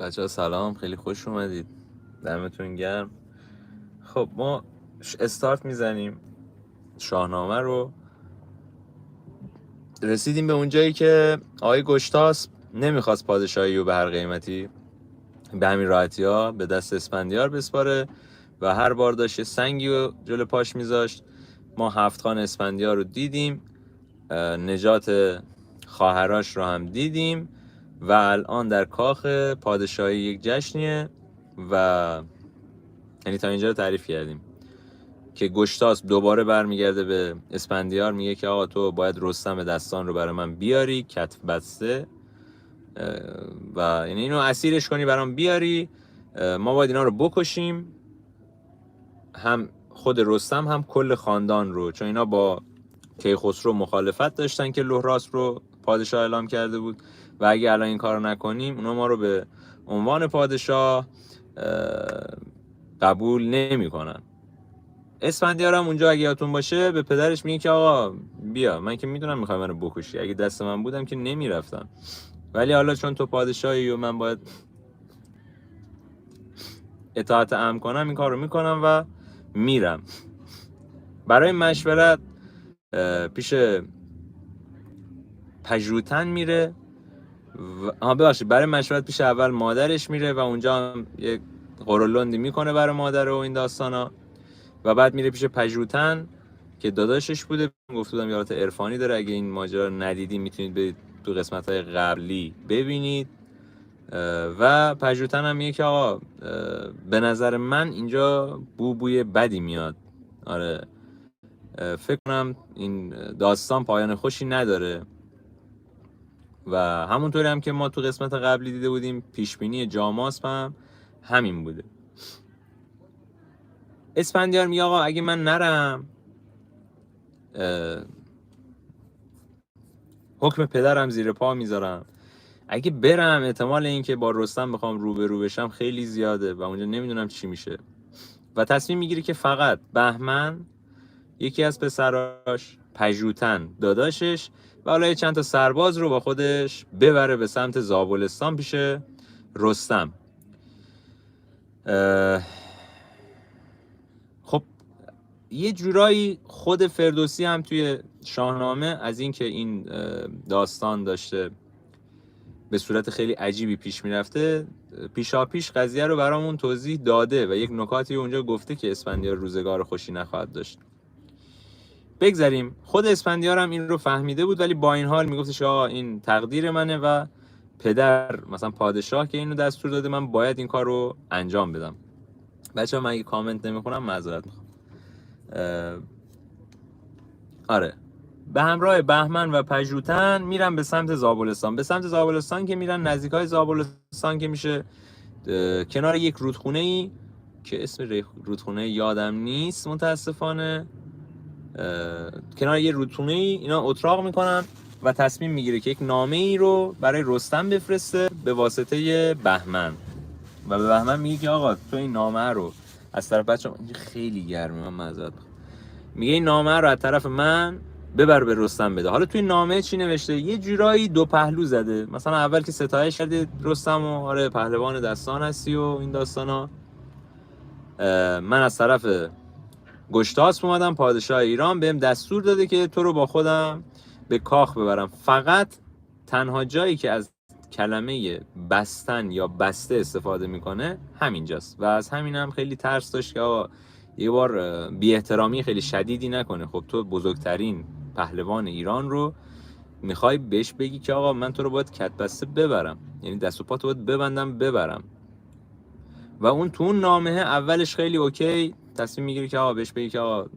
بچه ها سلام، خیلی خوش اومدید، دمتون گرم. خب ما استارت میزنیم شاهنامه رو. رسیدیم به اونجایی که آقای گشتاسپ نمیخواست پادشاهی رو به هر قیمتی به همین راحتی ها به دست اسفندیار بسپاره و هر بار داشت یه سنگی رو جلو پاش میذاشت. ما 7 خان اسفندیار رو دیدیم، نجات خواهراش رو هم دیدیم و الان در کاخ پادشاهی یک جشنیه و یعنی تا اینجا رو تعریف کردیم که گشتاسپ دوباره برمیگرده به اسفندیار، میگه که آقا تو باید رستم دستان رو برای من بیاری کتف بسته و یعنی اینو اسیرش کنی برام بیاری، ما باید اینا رو بکشیم، هم خود رستم هم کل خاندان رو، چون اینا با کیخسرو مخالفت داشتن که لهراسپ رو پادشاه اعلام کرده بود و اگه الان این کار رو نکنیم اونا ما رو به عنوان پادشاه قبول نمی کنن. اسفندیار هم اونجا اگه یادتون باشه به پدرش میگه که آقا بیا، من که میدونم میخوای منو بکشی، اگه دست من بودم که نمیرفتم، ولی حالا چون تو پادشاهی و من باید اطاعت امر کنم این کارو میکنم و میرم. برای مشورت پیش پژوتن میره ببخشید برای مشورت پیش اول مادرش میره و اونجا هم یک قرولندی میکنه برای مادر و این داستانا و بعد میره پیش پژوتن که داداشش بوده. گفته بودم یادت عرفانی داره، اگه این ماجرا رو ندیدی میتونید برید تو قسمت‌های قبلی ببینید. و پژوتن هم میگه که آقا به نظر من اینجا بوی بدی میاد، آره فکر کنم این داستان پایان خوشی نداره و همونطوری هم که ما تو قسمت قبلی دیده بودیم پیشبینی جاماسپ هم همین بوده. اسفندیار میگه آقا اگه من نرم حکم پدرم زیر پا میذارم، اگه برم احتمال این که با رستم بخوام روبرو بشم خیلی زیاده و اونجا نمیدونم چی میشه و تصمیم میگیره که فقط بهمن، یکی از پسراش، پژوتن داداشش و حالا چند تا سرباز رو با خودش ببره به سمت زابلستان پیش رستم. خب یه جورایی خود فردوسی هم توی شاهنامه از این که این داستان داشته به صورت خیلی عجیبی پیش میرفته پیشاپیش قضیه رو برامون توضیح داده و یک نکاتی اونجا گفته که اسفندیار روزگار خوشی نخواهد داشت. بگذاریم خود اسفندیار هم این رو فهمیده بود ولی با این حال میگفتش آقا این تقدیر منه و پدر مثلا پادشاه که اینو دستور داده من باید این کار رو انجام بدم. بچه ها من اگه کامنت نمیخونم معذرت میخوام. آره به همراه بهمن و پژوتن میرن به سمت زابلستان. به سمت زابلستان که میرن، نزدیکای زابلستان که میشه کنار یک رودخونه ای که اسم رودخونه یادم نیست متاسفانه، کنار یه رودخونه ای اینا اتراق میکنن و تصمیم میگیره که یک نامه ای رو برای رستم بفرسته به واسطه بهمن و به بهمن میگه که آقا تو این نامه رو از طرف بچه‌ها خیلی گرمه من معذرت میگه این نامه رو از طرف من ببر به رستم بده. حالا توی نامه چی نوشته؟ یه جورایی دو پهلو زده، مثلا اول که ستایش کرده رستم و آره پهلوان دستان هستی و این داستانا، من از طرف گشتاسپ اومدم پادشاه ایران بهم دستور داده که تو رو با خودم به کاخ ببرم، فقط تنها جایی که از کلمه بستن یا بسته استفاده میکنه همینجاست و از همین هم خیلی ترس داشت که آقا یه بار بی احترامی خیلی شدیدی نکنه. خب تو بزرگترین پهلوان ایران رو میخوای بهش بگی که آقا من تو رو باید کت بسته ببرم، یعنی دست و پا تو باید ببندم ببرم. و اون تو اون نامه اولش خیلی اوکی تصمیم میگیری که آقا بهش بگی که آقا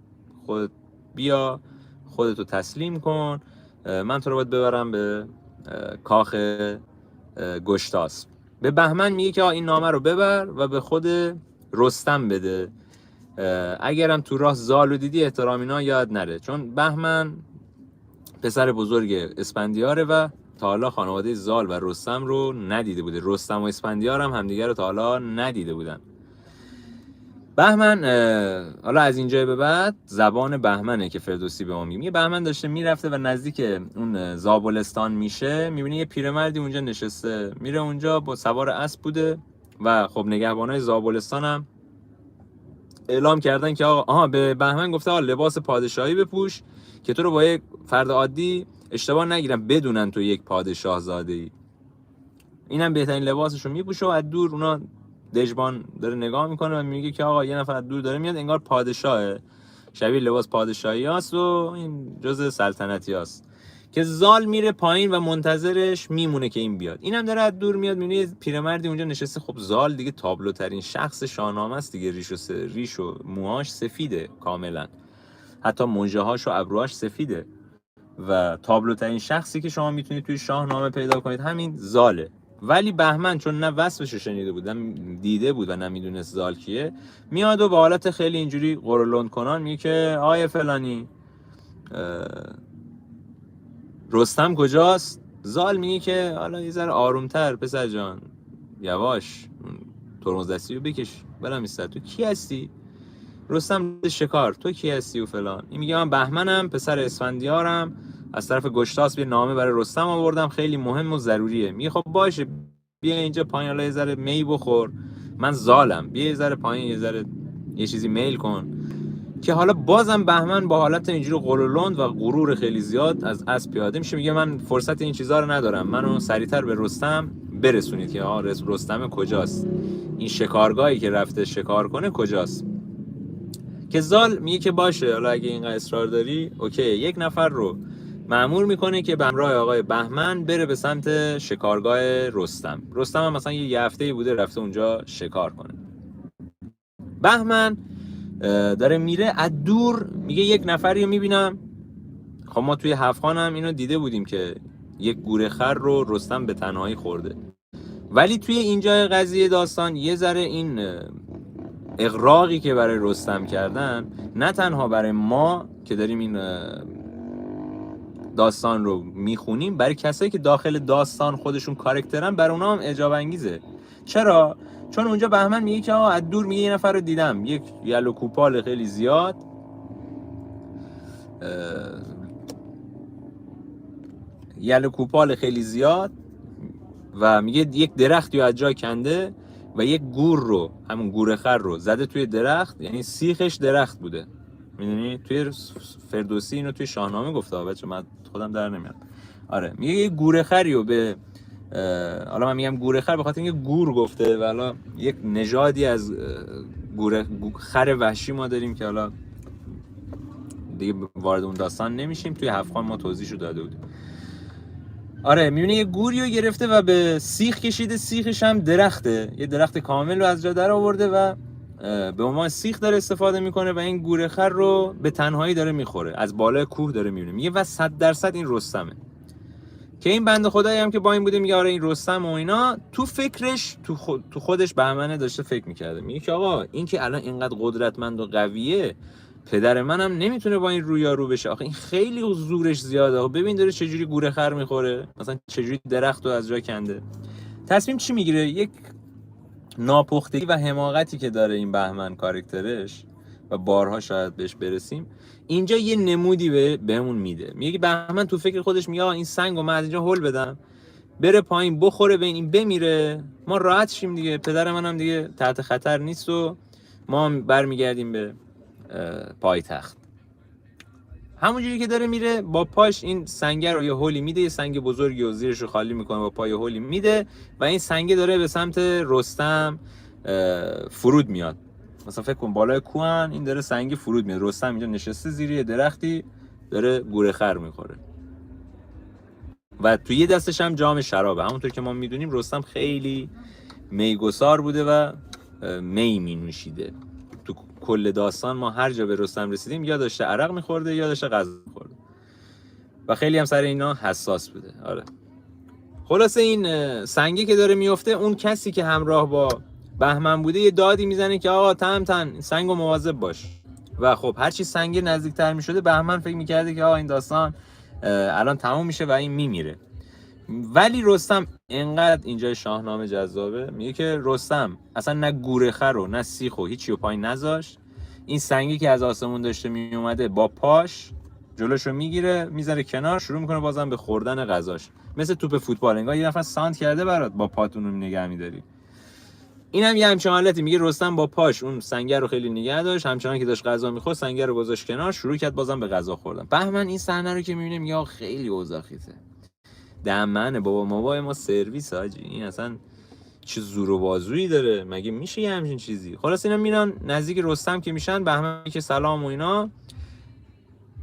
خودت بیا خودتو تسلیم کن، من تو رو باید ببرم به کاخ گشتاسپ. به بهمن میگه که آقا این نامه رو ببر و به خود رستم بده، اگرم تو راه زال رو دیدی احترام اینا یاد نره، چون بهمن پسر بزرگ اسفندیاره و تا حالا خانواده زال و رستم رو ندیده بوده. رستم و اسفندیار هم همدیگه رو تا حالا ندیده بودن. بهمن حالا از اینجای به بعد زبان بهمنه که فردوسی به ما میگه. بهمن داشته میرفته و نزدیک اون زابلستان میشه، میبینه یه پیرمردی اونجا نشسته، میره اونجا، با سوار اسب بوده و خب نگهبانای زابلستان هم اعلام کردن که آقا به بهمن گفته آقا لباس پادشاهی بپوش که تو رو با یک فرد عادی اشتباه نگیرن، بدونن تو یک پادشاه زاده ای. اینم بهترین لباسشو میپوشه و از دور اونا دژبان داره نگاه میکنه و میگه که آقا یه نفر از دور داره میاد، انگار پادشاهه، شبیه لباس پادشاهی هست و این جزء سلطنتی هست، که زال میره پایین و منتظرش میمونه که این بیاد. اینم داره از دور میاد، میبینه پیرمردی اونجا نشسته. خب زال دیگه تابلوترین شخص شاهنامه است دیگه، ریش و موهاش سفیده کاملا، حتی مژه‌هاش و ابروهاش سفیده و تابلوترین شخصی که شما میتونید توی شاهنامه پیدا کنید همین زاله. ولی بهمن چون نه وصفش رو شنیده بود، نه دیده بود و نه میدونست زال کیه، میاد و با حالت خیلی اینجوری قرولند کنان میگه که آیه فلانی رستم کجاست؟ زال میگه که حالا یه ذره آرومتر پسر جان، یواش، ترمز دستی رو بکش برم ایستاد، تو کی هستی؟ رستم شکار، تو کی هستی و فلان. این میگه من بهمنم، پسر اسفندیارم، از طرف گشتاس یه نامه برای رستم آوردم، خیلی مهم و ضروریه. میگه خب باشه، بیا اینجا پایین، حالا یه ذره می بخور، من زالم، بیا یه ذره پایین، یه ذره یه چیزی میل کن. که حالا بازم بهمن با حالت اینجوری قلولند و غرور خیلی زیاد از اسب پیاده میشه، میگه من فرصت این چیزا رو ندارم، منو سریعتر به رستم برسونید که رستم کجاست، این شکارگاهی که رفته شکار کنه کجاست. که زال میگه که باشه، حالا اگه اینقدر اصرار داری اوکی، یک نفر رو مأمور میکنه که به همراه آقای بهمن بره به سمت شکارگاه رستم. رستم هم مثلا یه هفته‌ای بوده رفته اونجا شکار کنه. بهمن داره میره، از دور میگه یک نفری رو میبینم. خب ما توی هفخان هم اینو دیده بودیم که یک گورخر رو رستم به تنهایی خورده، ولی توی اینجای قضیه داستان یه ذره این اغراقی که برای رستم کردن، نه تنها برای ما که داریم این داستان رو میخونیم، برای کسایی که داخل داستان خودشون کاراکترن، برای اونا هم اعجاب انگیزه. چرا؟ چون اونجا بهمن میگه که آقا از دور میگه یه نفر رو دیدم، یک یلو کوپال خیلی زیاد، یلو کوپال خیلی زیاد، و میگه یک درختی رو از جا کنده و یک گور رو، همون گورخر رو زده توی درخت، یعنی سیخش درخت بوده. میدونی توی فردوسی اینو توی شاهنامه گفته، بچه من خودم در نمیاد. آره میگه یک گورخری رو به حالا من میگم گورخر به خاطر اینکه گور گفته، و حالا یک نژادی از خر وحشی ما داریم که حالا دیگه وارد اون داستان نمیشیم، توی هفخان ما توضیحشو داده بودیم. آره میبینه یه گوریو گرفته و به سیخ کشیده، سیخش هم درخته، یه درخت کامل رو از جا در آورده و به عنوان سیخ داره استفاده میکنه و این گورخر رو به تنهایی داره میخوره، از بالای کوه داره میبینه. میگه و 100% این رستمه. که این بنده خدایی هم که با این بوده میگه آره این رستم و اینا، تو فکرش تو خودش بهمنه داشته فکر میکرده، میگه که آقا این که الان اینقدر قدرتمند و قویه، پدر منم نمیتونه با این رویارو بشه، آخه این خیلی زورش زیاده، ببین داره چجوری گورخر میخوره، مثلا چجوری درخت رو از جا کنده. تصمیم چی میگیره؟ یک ناپختگی و حماقتی که داره این بهمن کاراکترش، و بارها شاید بهش برسیم، اینجا یه نمودی بهمون میده. میگه بهمن تو فکر خودش میگه این سنگو من از اینجا هول بدم، بره پایین بخوره به این بمیره، ما راحت شیم دیگه، پدر منم دیگه تحت خطر نیست و ما برمیگردیم به پایتخت. همونجوری که داره میره با پاش این سنگ رو یه هولی میده، یه سنگ بزرگی و زیرش رو خالی میکنه، با پای هولی میده و این سنگ داره به سمت رستم فرود میاد. مثلا فکر کن بالای کوهن، این داره سنگ فرود میاد، رستم اینجا نشسته زیر یه درختی داره گورخر میخوره و توی یه دستش هم جام شرابه. همونطور که ما میدونیم رستم خیلی میگسار بوده و می مینوشیده. تو کل داستان ما هر جا به رستم رسیدیم یا داشته عرق میخورده یا داشته غذا میخورده و خیلی هم سر اینا حساس بوده. آره خلاصه این سنگی که داره میفته، اون کسی که همراه با بهمن بوده یه دادی میزنه که آقا تن سنگو مواظب باش. و خب هرچی سنگ نزدیکتر میشده، بهمن فکر میکرده که آقا این داستان الان تموم میشه و این میمیره. ولی رستم انقدر اینجا شاهنامه جذابه، میگه که رستم اصلا نه گورخر رو نه سیخ و هیچی رو پایین نذاشت، این سنگی که از آسمون داشته می اومده با پاش جلوشو میگیره میذاره کنار، شروع میکنه بازم به خوردن غذاش، مثل توپ فوتبال، انگار یه نفر سانت کرده برات با پاتون رو نگه میداری. اینم یه همچین حالتی، میگه رستم با پاش اون سنگر رو خیلی نگه داشت، همچنان که داشت غذا میخورد سنگر رو گذاشت کنار، شروع کرد بازم به غذا خوردن. بهمن این صحنه رو که میبینه یا خیلی اوضاع خیته، دمنه بابا ما سرویس حاجی، این اصلا چه زور و بازویی داره، مگه میشه یه همچین چیزی؟ خلاص اینا میرن نزدیک رستم که میشن، بهمن که سلام و اینا،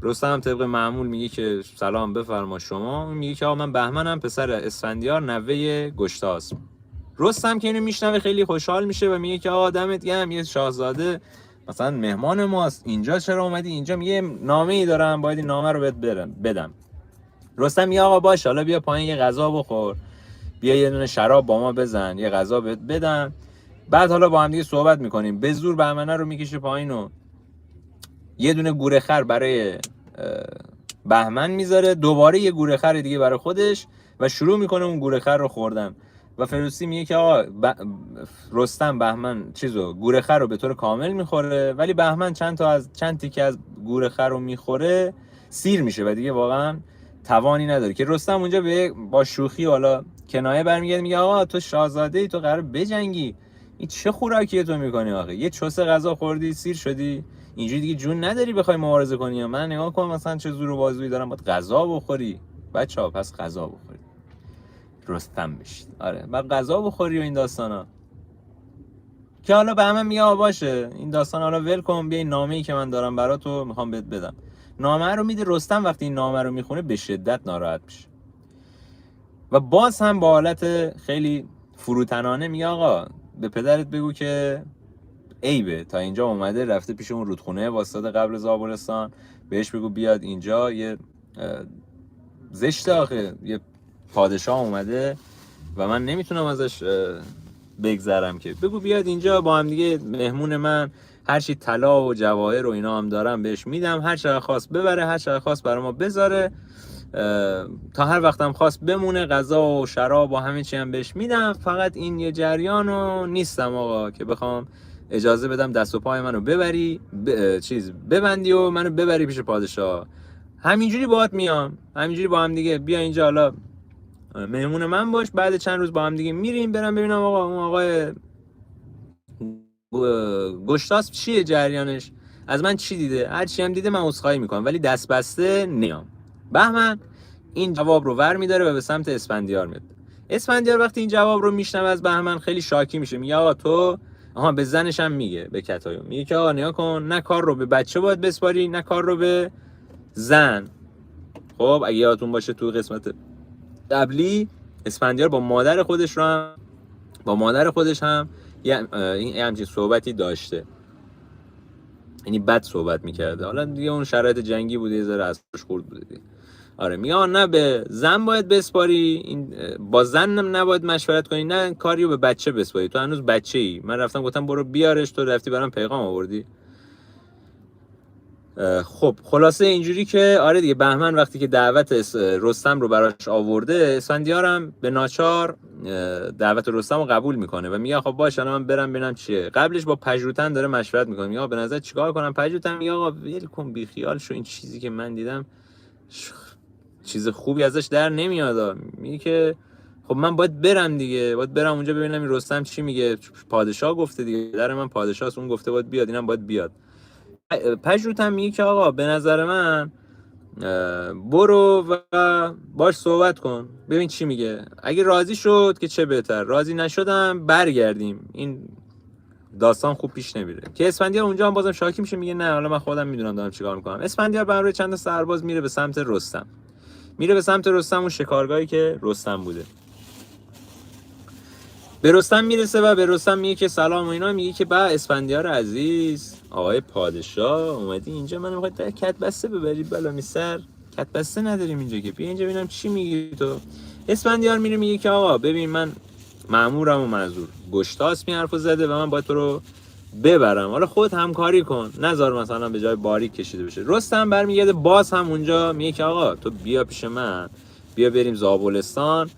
رستم طبق معمول میگه که سلام بفرما شما، میگه که آقا من بهمنم پسر اسفندیار نوه گشتاسپ. رستم که اینو میشنوه خیلی خوشحال میشه و میگه که آقا دمت گرم، یه شاهزاده مثلا مهمان ماست اینجا، چرا اومدی اینجا؟ میگه نامه ای دارم باید این نامه رو بهت بدم. رستم میگه آقا باشه، حالا بیا پایین یه غذا بخور، بیا یه دونه شراب با ما بزن، یه غذا بهت بدم، بعد حالا با هم دیگه صحبت میکنیم. به زور بهمنه رو میکشه پایین و یه دونه گورخر برای بهمن میذاره، دوباره یه گورخر دیگه برای خودش و شروع میکنه اون گورخر رو خوردن. و فردوسی میگه که آقا رستم بهمن گورخر رو به طور کامل میخوره، ولی بهمن چند تیکه از گورخر رو میخوره سیر میشه و دیگه واقعا توانی نداره. که رستم اونجا با شوخی حالا کنایه برمیگرده میگه آقا تو شاهزاده ای، تو قرار بجنگی، این چه خوراکیه تو میکنی آخه؟ یه چوسه غذا خوردی سیر شدی، اینجوری دیگه جون نداری بخوای مبارزه کنی. من نگاه کن مثلا چه زور و بازویی دارم، باید غذا بخوری بچه‌ها، پس غذا بخوری رستم بشید. آره بعد غذا بخوری و این داستانا. که حالا به همه میگه باشه این داستان حالا ول کن، بیا این نامه‌ای که من دارم براتو میخوام بهت بدم. نامه رو میده. رستم وقتی این نامه رو میخونه به شدت ناراحت میشه و باز هم با حالت خیلی فروتنانه میگه آقا به پدرت بگو که عیبه تا اینجا اومده، رفته پیش اون رودخونه واسطه قبل زابلستان، بهش بگو بیاد اینجا، یه زشته آخه، یه پادشاه اومده و من نمیتونم ازش بگذرم، که بگو بیاد اینجا با هم دیگه مهمون من، هر چی طلا و جواهر و اینا هم دارم بهش میدم، هر چقدر خواست ببره، هر چقدر خواست برای ما بذاره، تا هر وقتم خواست بمونه، غذا و شراب و همه چی هم بهش میدم، فقط این یه جریانو نیستم آقا که بخوام اجازه بدم دست و پای منو ببری ببندی و منو ببری پیش پادشاه. همینجوری باهات میام، همینجوری با هم دیگه بیا اینجا، حالا مهمون من باش، بعد چند روز با هم دیگه میریم، برم ببینم آقا اون آقای گشتاسپ چیه جریانش، از من چی دیده، هر چی هم دیده من عذرخواهی میکنم ولی دست بسته نیام. بهمن این جواب رو ور میداره و به سمت اسفندیار میاد. اسفندیار وقتی این جواب رو میشنوه از بهمن خیلی شاکی میشه، میگه آقا تو به زنش هم میگه، به کتایون میگه که آقا نگاه کن، نه کار رو به بچه باید بسپاری نه کار رو به زن. خب اگه یادتون باشه تو قسمت قبلی اسفندیار با مادر خودش هم یه همچین صحبتی داشته، یعنی بد صحبت میکرده، حالا دیگه اون شرایط جنگی بوده یه ذره ازش خورد بوده دیگه. آره میگه نه به زن باید بسپاری، این با زن نباید مشورت کنی، نه کاریو به بچه بسپاری، تو هنوز بچه‌ای، من رفتم گفتم برو بیارش، تو رفتی برام پیغام آوردی. خب خلاصه اینجوری که آره دیگه بهمن وقتی که دعوت رستم رو براش آورده، اسفندیارم به ناچار دعوت رستم رو قبول میکنه و میگه خب باشه الان من برم ببینم چیه. قبلش با پژوتن داره مشورت میکنه، میگه به نظر چیکار کنم؟ پژوتن میگه آقا ول کن بی خیال شو، این چیزی که من دیدم چیز خوبی ازش در نمیاد. میگه که خب من باید برم دیگه، باید برم اونجا ببینم این رستم چی میگه، پادشاه گفته دیگه، در من پادشاهست، اون گفته باید بیاد، اینم باید بیاد. پژوتن میگه که آقا به نظر من برو و باش صحبت کن ببین چی میگه، اگه راضی شد که چه بهتر، راضی نشدم برگردیم، این داستان خوب پیش نمیره. که اسفندیار اونجا هم بازم شاکی میشه، میگه نه حالا من خودم میدونم دارم چیکار میکنم. اسفندیار به همراه چند تا سرباز میره به سمت رستم، اون شکارگاهی که رستم بوده. به رستم میرسه و به رستم میگه که سلام و اینا، میگه که با اسفندیار عزیز، آقای پادشاه اومدی اینجا، من میخواد کت بسته ببری بالا میسر، کت بسته نداریم اینجا که، بیا اینجا ببینم چی میگی تو. اسفندیار میره میگه که آقا ببین من مأمورم و معذور، گشتاسپ می حرفو زده و من باید تو رو ببرم، حالا خود همکاری کن، نذار مثلا به جای باریک کشیده بشه. رستم برمیگرده باز هم اونجا میگه که آقا تو بیا پیش من، بیا بریم زابلستان،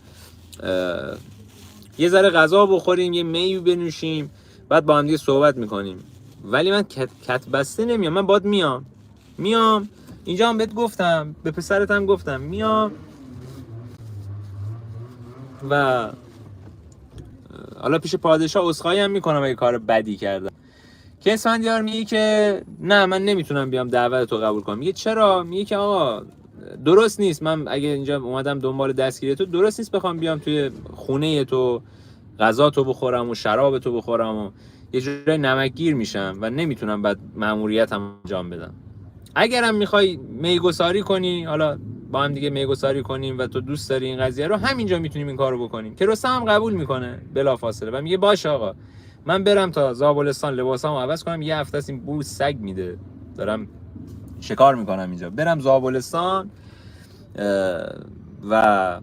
یه ذره غذا بخوریم، یه می بنوشیم، بعد با هم دیگه صحبت میکنیم. ولی من کت بسته نمیام، من باید میام اینجا هم بهت گفتم، به پسرت هم گفتم میام و حالا پیش پادشاه عذرخواهی هم میکنم اگه کار بدی کردم. که اسفندیار میگه که نه من نمیتونم بیام دعوت تو قبول کنم. میگه چرا؟ میگه که آقا درست نیست، من اگه اینجا اومدم دنبال دستگیری تو، درست نیست بخوام بیام توی خونه تو غذا تو بخورم و شراب تو بخورم و یه جوری نمکگیر میشم و نمیتونم بعد مأموریتم انجام بدم. اگرم میخوای میگساری کنی، حالا با هم دیگه میگساری کنیم و تو دوست داری این قضیه رو، همینجا میتونیم این کارو بکنیم. که رستم هم قبول میکنه بلافاصله و میگه باشه آقا، من برم تا زابلستان لباسامو عوض کنم، یه هفته است این بو سگ میده دارم شکار میکنم اینجا، برم زابلستان و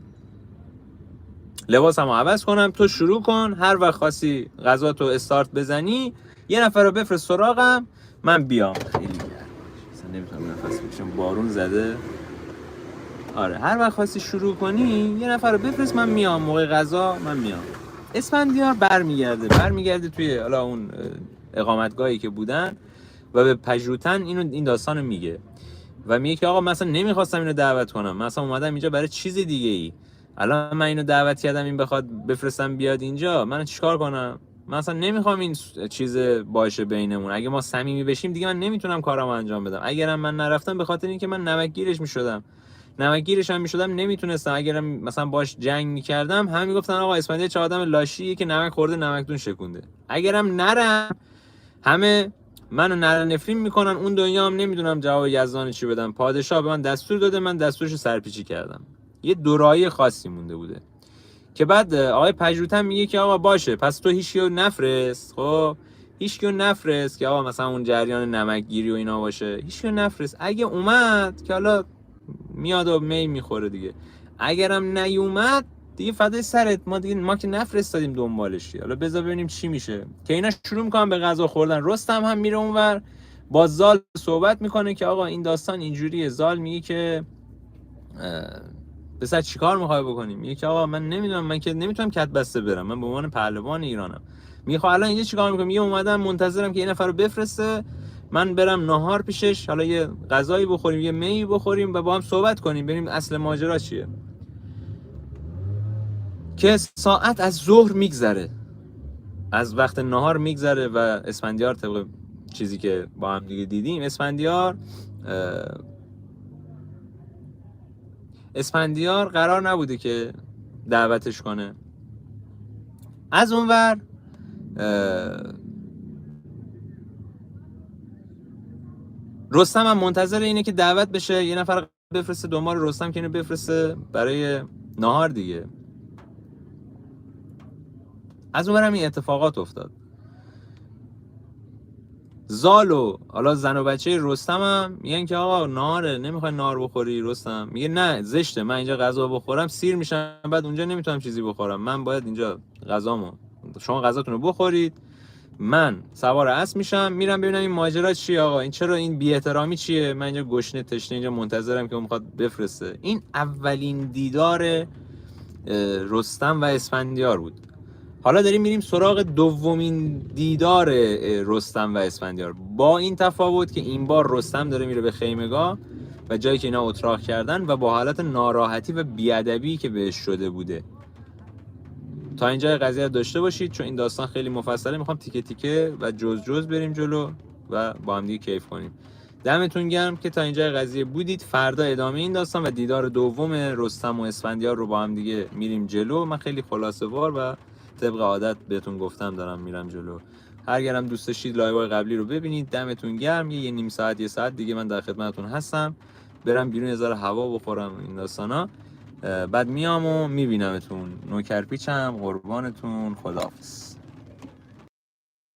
لباسمو عوض کنم، تو شروع کن، هر وقت خاصی غذا تو استارت بزنی یه نفر رو بفرست سراغم، من بیام. خیلی اصلا نمیتونم نفس بکشم، بارون زده. آره هر وقت خواستی شروع کنی یه نفر رو بفرست، من میام موقع غذا، من میام. اسفندیار برمیگرده توی حالا اون اقامتگاهی که بودن و به پژوتن این داستانو میگه و میگه که آقا مثلا نمیخواستم اینو دعوت کنم، مثلا اومدم اینجا برای چیز دیگه ای، الان من اینو دعوت کردم این بخواد بفرستم بیاد اینجا، من چیکار کنم؟ من اصلا نمیخوام این چیز باشه بینمون، اگه ما صمیمی بشیم دیگه من نمیتونم کارامو انجام بدم. اگرم من نرفتم به خاطر اینکه من نمکگیرش هم میشدم نمیتونستم، اگرم مثلا باش جنگ میکردم همه میگفتن آقا اسفندیار چه آدم لاشیه که نمک خورده نمکدون شکونده. اگرم نرم همه منو نره نفرین میکنن، اون دنیا هم نمیدونم جواب یزدان چی بدم. پادشاه به من دستور داده، من دستورشو سرپیچی کردم. یه دورایی خاصی مونده بوده که بعد آقای پژوتن میگه که آقا باشه پس تو هیچکیو نفرست، خب هیچکیو نفرست که آقا مثلا اون جریان نمکگیری و اینا باشه، هیچکیو نفرست. اگه اومد که حالا میاد و می میخوره دیگه، اگرم نیومد دیگه فدای سرت، ما که نفرستادیم دنبالش، حالا بذار ببینیم چی میشه. که اینا شروع میکنن به غذا خوردن. رستم هم میره اونور با زال صحبت میکنه که آقا این داستان اینجوریه. زال میگه که پسر چیکار میخوای بکنیم؟ میگه که آقا من نمیدونم، من که نمیتونم کت بسته برم، من به عنوان پهلوان ایرانم. میگه خب الان اینجا چیکار میکنم؟ میگه اومدم منتظرم که این نفر رو بفرسته، من برم ناهار پیشش، حالا یه غذایی بخوریم، یه می بخوریم و با هم صحبت کنیم ببینیم اصل ماجرا چیه. که ساعت از ظهر میگذره، از وقت ناهار میگذره و اسفندیار طبق چیزی که با هم دیگه دیدیم، اسفندیار قرار نبوده که دعوتش کنه. از اونور رستم هم منتظر اینه که دعوت بشه، یه نفر بفرسته دنبال رستم که اینو بفرسته برای ناهار دیگه. از اونور هم این اتفاقات افتاد. زال و حالا زن و بچه رستم هم میگن که آقا ناهاره، نمیخوای ناهار بخوری؟ رستم میگه نه زشته، من اینجا غذا بخورم سیر میشم، بعد اونجا نمیتونم چیزی بخورم، من باید اینجا غذامو، شما غذاتون رو بخورید، من سوار اسب میشم میرم ببینم این ماجرا چیه، آقا این چرا این بی احترامی چیه، من اینجا گشنه تشنه اینجا منتظرم که اون میخواد بفرسته. این اولین دیدار رستم و اسفندیار بود. حالا داریم میریم سراغ دومین دیدار رستم و اسفندیار، با این تفاوت که این بار رستم داره میره به خیمگاه و جایی که اینا اتراق کردن و با حالت ناراحتی و بیادبی که بهش شده بوده. تا اینجا قضیه داشته باشید چون این داستان خیلی مفصله، میخوام تیکه تیکه و جز جز بریم جلو و با هم دیگه کیف کنیم. دمتون گرم که تا اینجا قضیه بودید. فردا ادامه این داستان و دیدار دوم رستم و اسفندیار رو با هم دیگه میریم جلو. من خیلی خلاصه وار و طبق عادت بهتون گفتم دارم میرم جلو. هرگرم دوست داشتید لایوهای قبلی رو ببینید. دمتون گرم. یه نیم ساعت یه ساعت دیگه من در خدمتتون هستم. برم بیرون یه ذره هوا بخورم این داستانا، بعد میام و میبینمتون. نوکرپیچم، قربانتون، خداحافظ.